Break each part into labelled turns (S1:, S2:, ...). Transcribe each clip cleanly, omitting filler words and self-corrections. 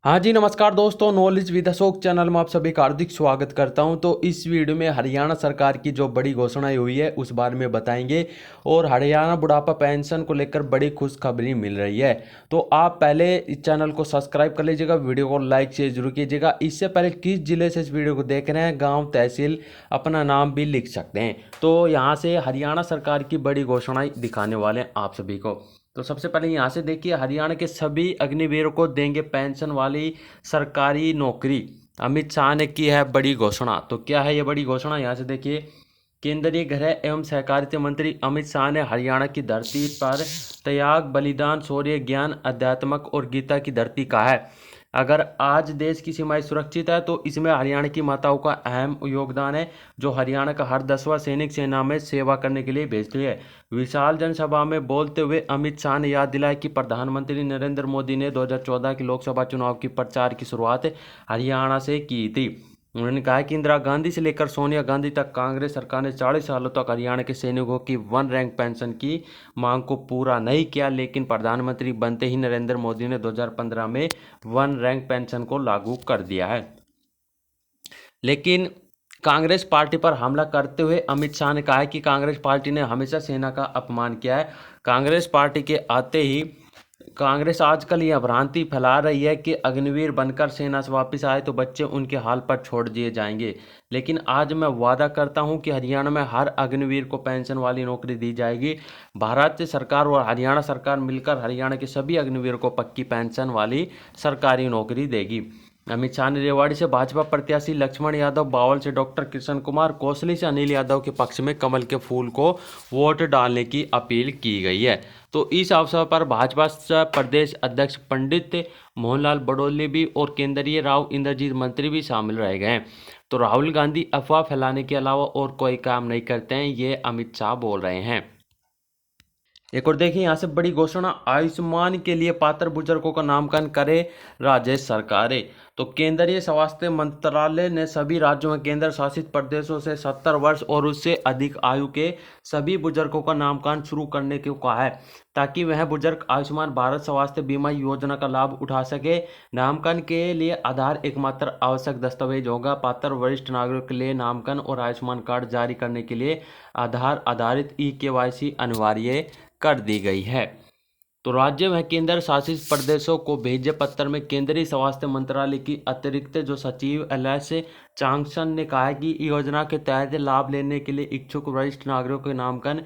S1: हाँ जी, नमस्कार दोस्तों। नॉलेज विद अशोक चैनल में आप सभी का हार्दिक स्वागत करता हूं। तो इस वीडियो में हरियाणा सरकार की जो बड़ी घोषणा हुई है उस बारे में बताएंगे और हरियाणा बुढ़ापा पेंशन को लेकर बड़ी खुशखबरी मिल रही है। तो आप पहले इस चैनल को सब्सक्राइब कर लीजिएगा, वीडियो को लाइक शेयर जरूर कीजिएगा। इससे पहले किस जिले से इस वीडियो को देख रहे हैं, गाँव तहसील अपना नाम भी लिख सकते हैं। तो यहाँ से हरियाणा सरकार की बड़ी घोषणाएं दिखाने वाले हैं आप सभी को। तो सबसे पहले यहाँ से देखिए, हरियाणा के सभी अग्निवीरों को देंगे पेंशन वाली सरकारी नौकरी। अमित शाह ने की है बड़ी घोषणा। तो क्या है ये बड़ी घोषणा, यहाँ से देखिए। केंद्रीय गृह एवं सहकारिता मंत्री अमित शाह ने हरियाणा की धरती पर त्याग, बलिदान, शौर्य, ज्ञान, अध्यात्मक और गीता की धरती कहा है। अगर आज देश की सीमाएं सुरक्षित है तो इसमें हरियाणा की माताओं का अहम योगदान है, जो हरियाणा का हर 10वां सैनिक सेना में सेवा करने के लिए भेजती है। विशाल जनसभा में बोलते हुए अमित शाह ने याद दिलाया कि प्रधानमंत्री नरेंद्र मोदी ने 2014 के लोकसभा चुनाव की प्रचार की शुरुआत हरियाणा से की थी। उन्होंने कहा कि इंदिरा गांधी से लेकर सोनिया गांधी तक कांग्रेस सरकार ने 40 सालों तक हरियाणा के सैनिकों की वन रैंक पेंशन की मांग को पूरा नहीं किया, लेकिन प्रधानमंत्री बनते ही नरेंद्र मोदी ने 2015 में वन रैंक पेंशन को लागू कर दिया है। लेकिन कांग्रेस पार्टी पर हमला करते हुए अमित शाह ने कहा है कि कांग्रेस पार्टी ने हमेशा सेना का अपमान किया है। कांग्रेस पार्टी के आते ही कांग्रेस आजकल यह भ्रांति फैला रही है कि अग्निवीर बनकर सेना से वापस आए तो बच्चे उनके हाल पर छोड़ दिए जाएंगे। लेकिन आज मैं वादा करता हूं कि हरियाणा में हर अग्निवीर को पेंशन वाली नौकरी दी जाएगी। भारत सरकार और हरियाणा सरकार मिलकर हरियाणा के सभी अग्निवीर को पक्की पेंशन वाली सरकारी नौकरी देगी। अमित शाह ने रेवाड़ी से भाजपा प्रत्याशी लक्ष्मण यादव, बावल से डॉक्टर कृष्ण कुमार, कोसली से अनिल यादव के पक्ष में कमल के फूल को वोट डालने की अपील की गई है। तो इस अवसर पर भाजपा प्रदेश अध्यक्ष पंडित मोहनलाल बडोली भी और केंद्रीय राव इंद्रजीत मंत्री भी शामिल रह गए। तो राहुल गांधी अफवाह फैलाने के अलावा और कोई काम नहीं करते हैं, ये अमित शाह बोल रहे हैं। एक और देखिए, यहाँ से बड़ी घोषणा, आयुष्मान के लिए पात्र बुजुर्गों का नामकरण करे राज्य सरकारें। तो केंद्रीय स्वास्थ्य मंत्रालय ने सभी राज्यों में केंद्र शासित प्रदेशों से 70 वर्ष और उससे अधिक आयु के सभी बुजुर्गों का नामकरण शुरू करने को कहा है, ताकि वह बुजुर्ग आयुष्मान भारत स्वास्थ्य बीमा योजना का लाभ उठा सके। नामकरण के लिए आधार एकमात्र आवश्यक दस्तावेज होगा। पात्र वरिष्ठ नागरिक के लिए नामकरण और आयुष्मान कार्ड जारी करने के लिए आधार आधारित ई-केवाईसी अनिवार्य कर दी गई है। तो राज्य व केंद्र शासित प्रदेशों को भेजे पत्र में केंद्रीय स्वास्थ्य मंत्रालय की अतिरिक्त जो सचिव एलएस चांगसन ने कहा है कि योजना के तहत लाभ लेने के लिए इच्छुक वरिष्ठ नागरिकों के नामकरण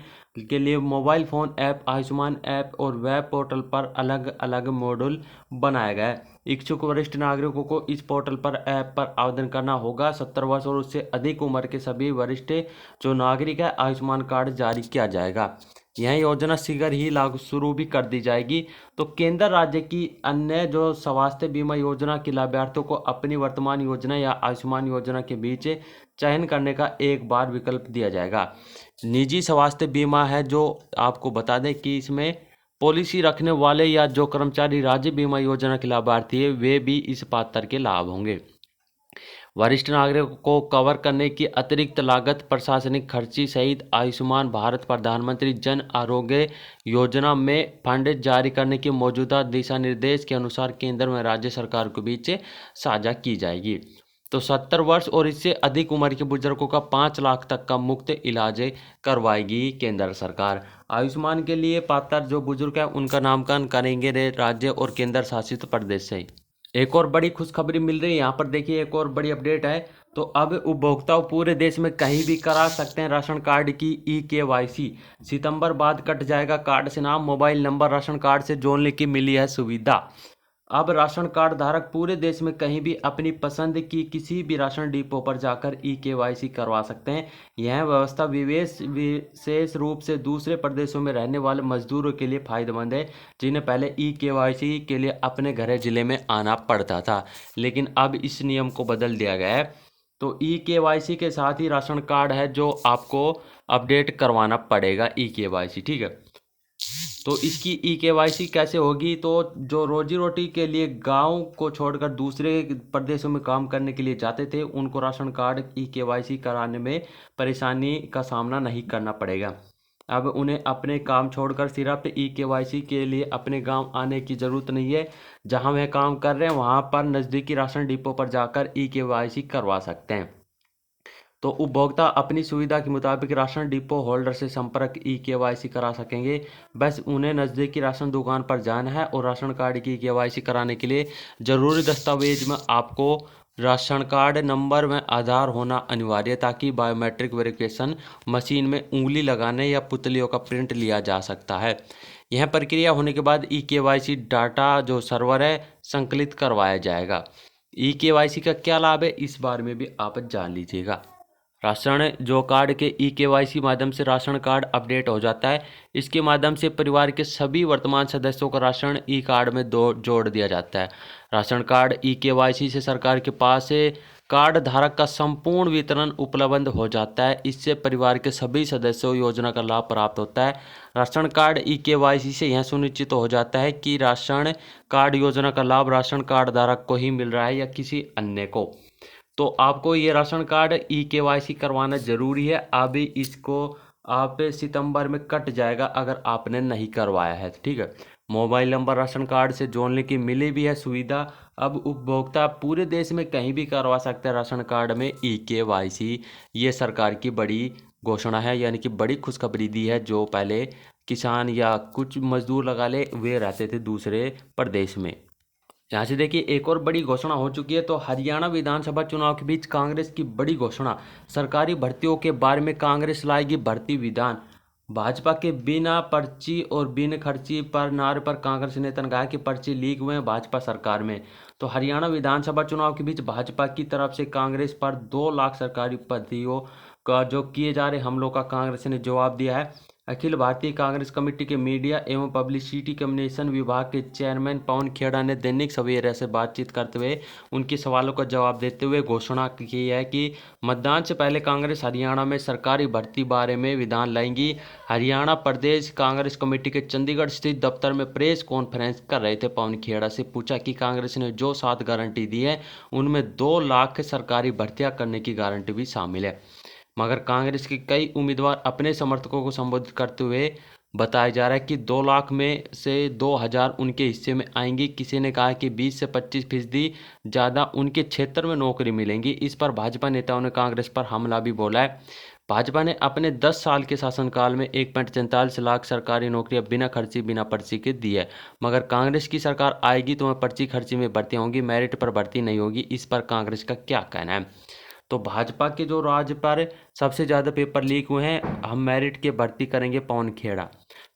S1: के लिए mobile phone app, Ayushman app और वेब पोर्टल पर अलग अलग मॉड्यूल बनाया गया है। इच्छुक वरिष्ठ नागरिकों को इस पोर्टल पर ऐप पर आवेदन करना होगा। 70 वर्ष और उससे अधिक उम्र के सभी वरिष्ठ जो नागरिक है आयुष्मान कार्ड जारी किया जाएगा। यह योजना शीघ्र ही लागू शुरू भी कर दी जाएगी। तो केंद्र राज्य की अन्य जो स्वास्थ्य बीमा योजना के लाभार्थियों को अपनी वर्तमान योजना या आयुष्मान योजना के बीच चयन करने का एक बार विकल्प दिया जाएगा। निजी स्वास्थ्य बीमा है, जो आपको बता दें कि इसमें पॉलिसी रखने वाले या जो कर्मचारी राज्य बीमा योजना के लाभार्थी है वे भी इस पात्र के लाभ होंगे। वरिष्ठ नागरिकों को कवर करने की अतिरिक्त लागत प्रशासनिक खर्ची सहित आयुष्मान भारत प्रधानमंत्री जन आरोग्य योजना में फंड जारी करने की मौजूदा दिशा निर्देश के अनुसार केंद्र व राज्य सरकार के बीच साझा की जाएगी। तो 70 वर्ष और इससे अधिक उम्र के बुजुर्गों का 5 लाख तक का मुफ्त इलाज करवाएगी केंद्र सरकार। आयुष्मान के लिए पात्र जो बुजुर्ग है उनका नामकरण करेंगे राज्य और केंद्र शासित प्रदेश से। एक और बड़ी खुशखबरी मिल रही है, यहाँ पर देखिए एक और बड़ी अपडेट है। तो अब उपभोक्ता पूरे देश में कहीं भी करा सकते हैं राशन कार्ड की ई-केवाईसी। सितंबर बाद कट जाएगा कार्ड से नाम, मोबाइल नंबर राशन कार्ड से जोड़ने की मिली है सुविधा। अब राशन कार्ड धारक पूरे देश में कहीं भी अपनी पसंद की किसी भी राशन डिपो पर जाकर ई-केवाईसी करवा सकते हैं। यह व्यवस्था विशेष रूप से दूसरे प्रदेशों में रहने वाले मजदूरों के लिए फायदेमंद है, जिन्हें पहले ई-केवाईसी के लिए अपने घर जिले में आना पड़ता था, लेकिन अब इस नियम को बदल दिया गया है। तो ई-केवाईसी के साथ ही राशन कार्ड है जो आपको अपडेट करवाना पड़ेगा ई-केवाईसी, ठीक है। तो इसकी ई-केवाईसी कैसे होगी, तो जो रोजी रोटी के लिए गांव को छोड़कर दूसरे प्रदेशों में काम करने के लिए जाते थे उनको राशन कार्ड ई-केवाईसी कराने में परेशानी का सामना नहीं करना पड़ेगा। अब उन्हें अपने काम छोड़कर सिर्फ ई-केवाईसी के लिए अपने गांव आने की ज़रूरत नहीं है। जहां वह काम कर रहे हैं वहां पर नज़दीकी राशन डिपो पर जाकर ई-केवाईसी करवा सकते हैं। तो उपभोक्ता अपनी सुविधा के मुताबिक राशन डिपो होल्डर से संपर्क ई-केवाईसी करा सकेंगे। बस उन्हें नज़दीकी राशन दुकान पर जाना है और राशन कार्ड की ई-केवाईसी कराने के लिए ज़रूरी दस्तावेज में आपको राशन कार्ड नंबर में आधार होना अनिवार्य है, ताकि बायोमेट्रिक वेरिफिकेशन मशीन में उंगली लगाने या पुतलियों का प्रिंट लिया जा सकता है। यह प्रक्रिया होने के बाद ई-केवाईसी डाटा जो सर्वर है संकलित करवाया जाएगा। ई-केवाईसी का क्या लाभ है, इस बारे में भी आप जान लीजिएगा। राशन जो कार्ड के ई-केवाईसी माध्यम से राशन कार्ड अपडेट हो जाता है। इसके माध्यम से परिवार के सभी वर्तमान सदस्यों का राशन ई कार्ड में जोड़ दिया जाता है। राशन कार्ड ई-केवाईसी से सरकार के पास कार्ड धारक का संपूर्ण वितरण उपलब्ध हो जाता है। इससे परिवार के सभी सदस्यों योजना का लाभ प्राप्त होता है। राशन कार्ड ई-केवाईसी से यह सुनिश्चित हो जाता है कि राशन कार्ड योजना का लाभ राशन कार्ड धारक को ही मिल रहा है या किसी अन्य को। तो आपको ये राशन कार्ड ई-केवाईसी करवाना ज़रूरी है। अभी इसको आप सितंबर में कट जाएगा अगर आपने नहीं करवाया है, ठीक है। मोबाइल नंबर राशन कार्ड से जोड़ने की मिली भी है सुविधा। अब उपभोक्ता पूरे देश में कहीं भी करवा सकते हैं राशन कार्ड में ई-केवाईसी। ये सरकार की बड़ी घोषणा है, यानी कि बड़ी खुशखबरी दी है। जो पहले किसान या कुछ मजदूर लगा ले वे रहते थे दूसरे प्रदेश में। यहाँ से देखिए एक और बड़ी घोषणा हो चुकी है। तो हरियाणा विधानसभा चुनाव के बीच कांग्रेस की बड़ी घोषणा। सरकारी भर्तियों के बारे में कांग्रेस लाएगी भर्ती विधान। भाजपा के बिना पर्ची और बिन खर्ची पर नारे पर कांग्रेस नेता ने कहा कि पर्ची लीक हुए हैं भाजपा सरकार में। तो हरियाणा विधानसभा चुनाव के बीच भाजपा की तरफ से कांग्रेस पर 2 लाख सरकारी भर्तियों का जो किए जा रहे हमलों का कांग्रेस ने जवाब दिया है। अखिल भारतीय कांग्रेस कमेटी के मीडिया एवं पब्लिसिटी कम्युनिकेशन विभाग के चेयरमैन पवन खेड़ा ने दैनिक सवेरा से बातचीत करते हुए उनके सवालों का जवाब देते हुए घोषणा की है कि मतदान से पहले कांग्रेस हरियाणा में सरकारी भर्ती बारे में विधान लाएंगी। हरियाणा प्रदेश कांग्रेस कमेटी के चंडीगढ़ स्थित दफ्तर में प्रेस कॉन्फ्रेंस कर रहे थे पवन खेड़ा से पूछा कि कांग्रेस ने जो 7 गारंटी दी है उनमें 2 लाख सरकारी भर्तियां करने की गारंटी भी शामिल है। मगर कांग्रेस के कई उम्मीदवार अपने समर्थकों को संबोधित करते हुए बताया जा रहा है कि 2 लाख में से 2,000 उनके हिस्से में आएंगी। किसी ने कहा कि 20 से 25% ज़्यादा उनके क्षेत्र में नौकरी मिलेंगी। इस पर भाजपा नेताओं ने कांग्रेस पर हमला भी बोला है। भाजपा ने अपने 10 साल के शासनकाल में 1.44 लाख सरकारी नौकरियां बिना खर्ची बिना पर्ची के दी है। मगर कांग्रेस की सरकार आएगी तो वह पर्ची खर्ची में भर्तियां होंगी, मेरिट पर भर्ती नहीं होगी। इस पर कांग्रेस का क्या कहना है? तो भाजपा के जो राज्य पर सबसे ज़्यादा पेपर लीक हुए हैं, हम मेरिट के भर्ती करेंगे पवन खेड़ा।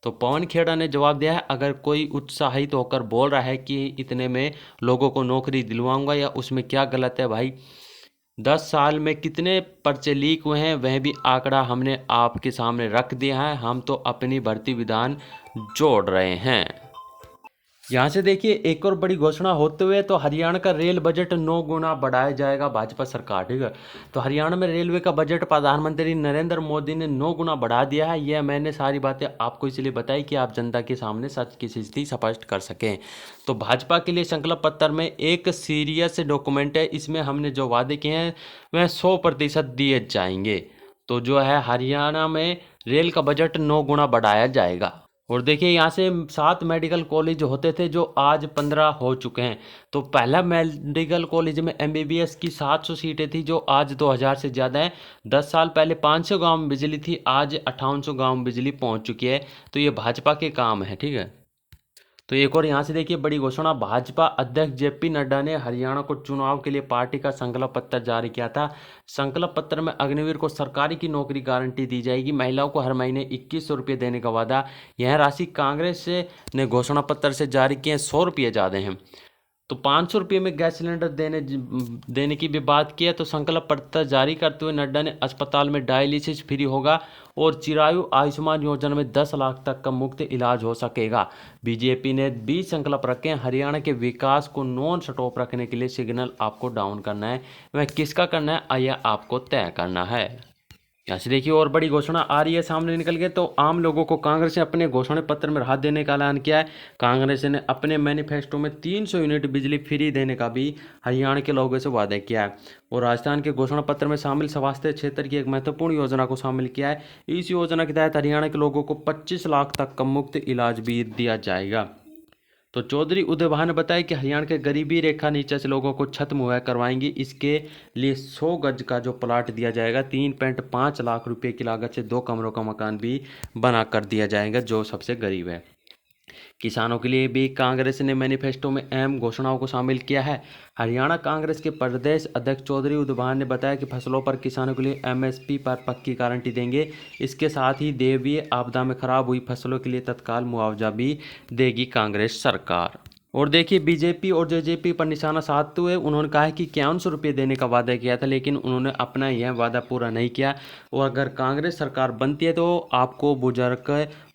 S1: तो पवन खेड़ा ने जवाब दिया है, अगर कोई उत्साहित होकर बोल रहा है कि इतने में लोगों को नौकरी दिलवाऊंगा या उसमें क्या गलत है भाई। 10 साल में कितने पर्चे लीक हुए हैं वह भी आंकड़ा हमने आपके सामने रख दिया है। हम तो अपनी भर्ती विधान जोड़ रहे हैं। यहाँ से देखिए एक और बड़ी घोषणा होते हुए तो हरियाणा का रेल बजट 9 गुना बढ़ाया जाएगा भाजपा सरकार, ठीक है। तो हरियाणा में रेलवे का बजट प्रधानमंत्री नरेंद्र मोदी ने 9 गुना बढ़ा दिया है। यह मैंने सारी बातें आपको इसलिए बताई कि आप जनता के सामने सच की स्थिति स्पष्ट कर सकें। तो भाजपा के लिए संकल्प पत्र में एक सीरियस डॉक्यूमेंट है। इसमें हमने जो वादे किए हैं वह 100% दिए जाएंगे। तो जो है हरियाणा में रेल का बजट 9 गुना बढ़ाया जाएगा। और देखिए यहाँ से 7 मेडिकल कॉलेज होते थे जो आज 15 हो चुके हैं। तो पहला मेडिकल कॉलेज में MBBS की 700 सीटें थी जो आज 2000 से ज़्यादा हैं। 10 साल पहले 500 गांव में बिजली थी, आज 5800 गांव में बिजली पहुंच चुकी है। तो ये भाजपा के काम है, ठीक है। तो एक और यहाँ से देखिए बड़ी घोषणा। भाजपा अध्यक्ष JP नड्डा ने हरियाणा को चुनाव के लिए पार्टी का संकल्प पत्र जारी किया था। संकल्प पत्र में अग्निवीर को सरकारी की नौकरी गारंटी दी जाएगी। महिलाओं को हर महीने 2100 रुपये देने का वादा। यह राशि कांग्रेस ने घोषणा पत्र से जारी किए 100 रुपये ज़्यादा हैं। तो 500 रुपये में गैस सिलेंडर देने की भी बात की है। तो संकल्प पत्र जारी करते हुए नड्डा ने अस्पताल में डायलिसिस फ्री होगा और चिरायु आयुष्मान योजना में 10 लाख तक का मुफ्त इलाज हो सकेगा। बीजेपी ने 20 संकल्प रखे हैं। हरियाणा के विकास को नॉन स्टॉप रखने के लिए सिग्नल आपको डाउन करना है। वह किसका करना है यह आपको तय करना है। यहाँ से देखिए और बड़ी घोषणा आ रही है सामने निकल के। तो आम लोगों को कांग्रेस ने अपने घोषणा पत्र में राहत देने का ऐलान किया है। कांग्रेस ने अपने मैनिफेस्टो में 300 यूनिट बिजली फ्री देने का भी हरियाणा के लोगों से वादा किया है। और राजस्थान के घोषणा पत्र में शामिल स्वास्थ्य क्षेत्र की एक महत्वपूर्ण योजना को शामिल किया है। इस योजना के तहत हरियाणा के लोगों को 25 लाख तक का मुफ्त इलाज भी दिया जाएगा। तो चौधरी उदय भान ने बताया कि हरियाणा के गरीबी रेखा नीचे से लोगों को छत मुहैया करवाएंगे। इसके लिए 100 गज का जो प्लाट दिया जाएगा, 3.5 लाख रुपए की लागत से 2 कमरों का मकान भी बना कर दिया जाएगा जो सबसे गरीब है। किसानों के लिए भी कांग्रेस ने मैनिफेस्टो में अहम घोषणाओं को शामिल किया है। हरियाणा कांग्रेस के प्रदेश अध्यक्ष चौधरी उदयभान ने बताया कि फसलों पर किसानों के लिए एमएसपी पर पक्की गारंटी देंगे। इसके साथ ही दैवीय आपदा में खराब हुई फसलों के लिए तत्काल मुआवजा भी देगी कांग्रेस सरकार। और देखिए बीजेपी और जेजेपी पर निशाना साधते हुए उन्होंने कहा है कि 5100 रुपये देने का वादा किया था, लेकिन उन्होंने अपना यह वादा पूरा नहीं किया। और अगर कांग्रेस सरकार बनती है तो आपको बुजुर्ग,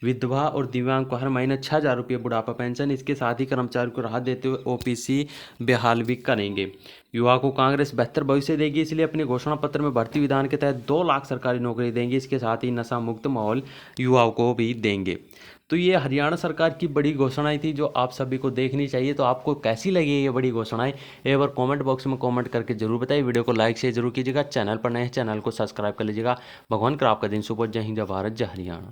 S1: विधवा और दिव्यांग को हर महीने 6000 रुपये बुढ़ापा पेंशन, इसके साथ ही कर्मचारियों को राहत देते हुए ओपीसी बहाल भी करेंगे। युवा को कांग्रेस बेहतर भविष्य देगी, इसलिए अपने घोषणा पत्र में भर्ती विधान के तहत 2 लाख सरकारी नौकरी देंगे। इसके साथ ही नशा मुक्त माहौल युवाओं को भी देंगे। तो ये हरियाणा सरकार की बड़ी घोषणाएं थी जो आप सभी को देखनी चाहिए। तो आपको कैसी लगी ये बड़ी घोषणाएं, एक बार कमेंट बॉक्स में कमेंट करके जरूर बताइए। वीडियो को लाइक शेयर जरूर कीजिएगा। चैनल पर नए हैं चैनल को सब्सक्राइब कर लीजिएगा। भगवान कर आपका दिन शुभ हो। जय हिंद, जय भारत, जय हरियाणा।